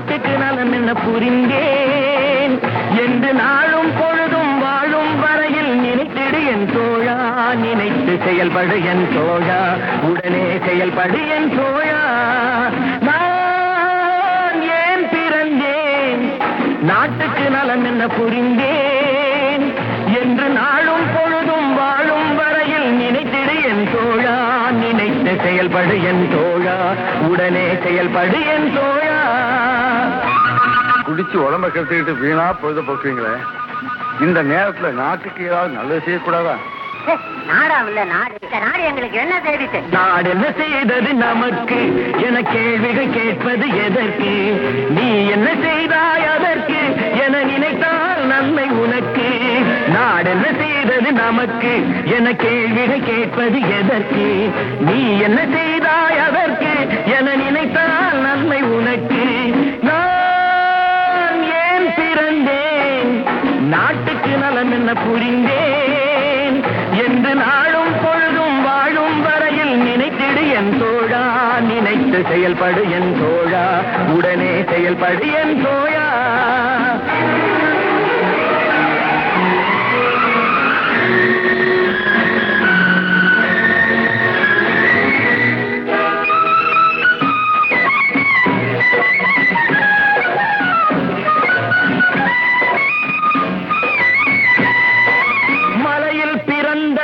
நாட்டுக்கு நலம் என்ன புரிந்தேன் என்று நாளும் பொழுதும் வாழும் வரையில் நினைத்திடு என் தோழா, நினைத்து செயல்படு என் தோழா, உடனே செயல்படு என் தோழா. நான் ஏன் பிறந்தேன், நாட்டுக்கு நலம் என்ன புரிந்தேன் என்று நாளும் பொழுதும் வாழும் வரையில் நினைத்திடு என் தோழா, நினைத்து செயல்படு என் தோழா, உடனே செயல்படு என் தோழா. குடிச்சு உடம்ப கெடுத்துக்கிட்டு வீணா பொழுத போக்குறீங்களே, இந்த நேரத்துல நாட்டுக்கு ஏதாவது நல்லது செய்யக்கூடாதா? நாடாவில்ல நாடு, நாடு எங்களுக்கு என்ன செய்திச்சு? நாடு என்ன செய்தது நமக்கு என கேள்விகள் கேட்பது எதற்கு? நீ என்ன செய்தாய் அதற்கு என நினைத்தால் நன்மை உனக்கு. நாடு என்ன செய்தது நமக்கு என கேள்விகள் கேட்பது எதற்கு? நீ என்ன செய்தாய் அதற்கு என நினைத்தால் நன்மை உனக்கு. நான் ஏன் பிறந்தேன், நாட்டுக்கு நலம் என்ன புரிந்தேன் என்று நாளும் பொழுதும் வாழும் வரையில் நினைத்திடு என் தோழா, நினைத்து செயல்படு என் தோழா, உடனே செயல்படு என் தோழா.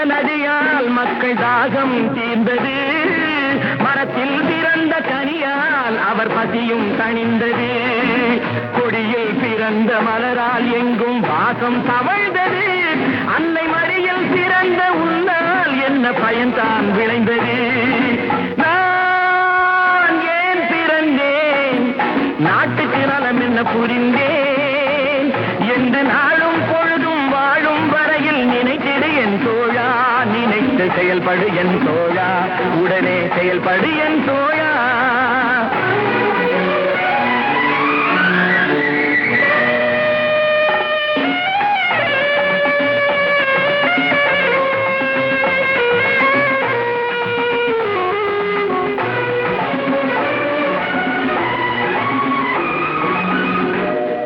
நதியால் மக்கள் தாகம் தீர்ந்தது, மரத்தில் பிறந்த கனியால் அவர் பசியும் தணிந்தது, கொடியில் பிறந்த மலரால் எங்கும் வாசம் தவழ்ந்தது, அன்னை மடியில் பிறந்த உன்னால் என்ன பயன்தான் விளைந்தது. நான் ஏன் பிறந்தேன், நாட்டுக்கு நலம் என்ன புரிந்தேன் என்று நாளும் பொழுதும் வாழும் வரையில் நினைத்திடு என் தோழா, நினைத்து செயல்படு என் தோழா, உடனே செயல்படு என் தோழா.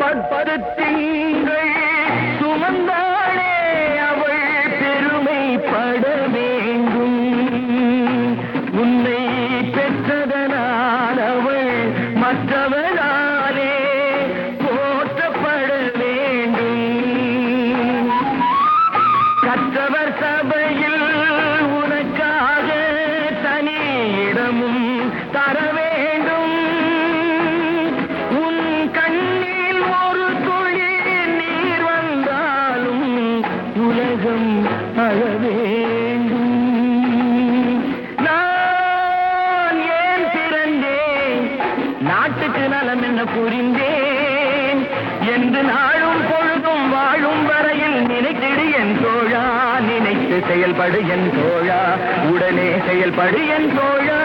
பற்பருத்திங்கள் சுமந்தாளே அவள் பெருமைப்பட வேண்டும், உன்னை பெற்றதனால் அவள் மற்றவளாலே போற்றப்பட வேண்டும். கற்றவர் சபையில் உனக்காக தனி இடமும் தர வேண்டும், உன் கண்ணில் ஒரு துளி நீர் வந்தாலும் உலகம் அழ வேண்டும். நான் ஏன் பிறந்தேன், நாட்டுக்கு நலம் என்ன புரிந்தேன் என்று நாளும் பொழுதும் வாழும் வரையில் நினைத்திடு என் தோழா, நினைத்து செயல்படு என் தோழா, உடனே செயல்படு என் தோழா.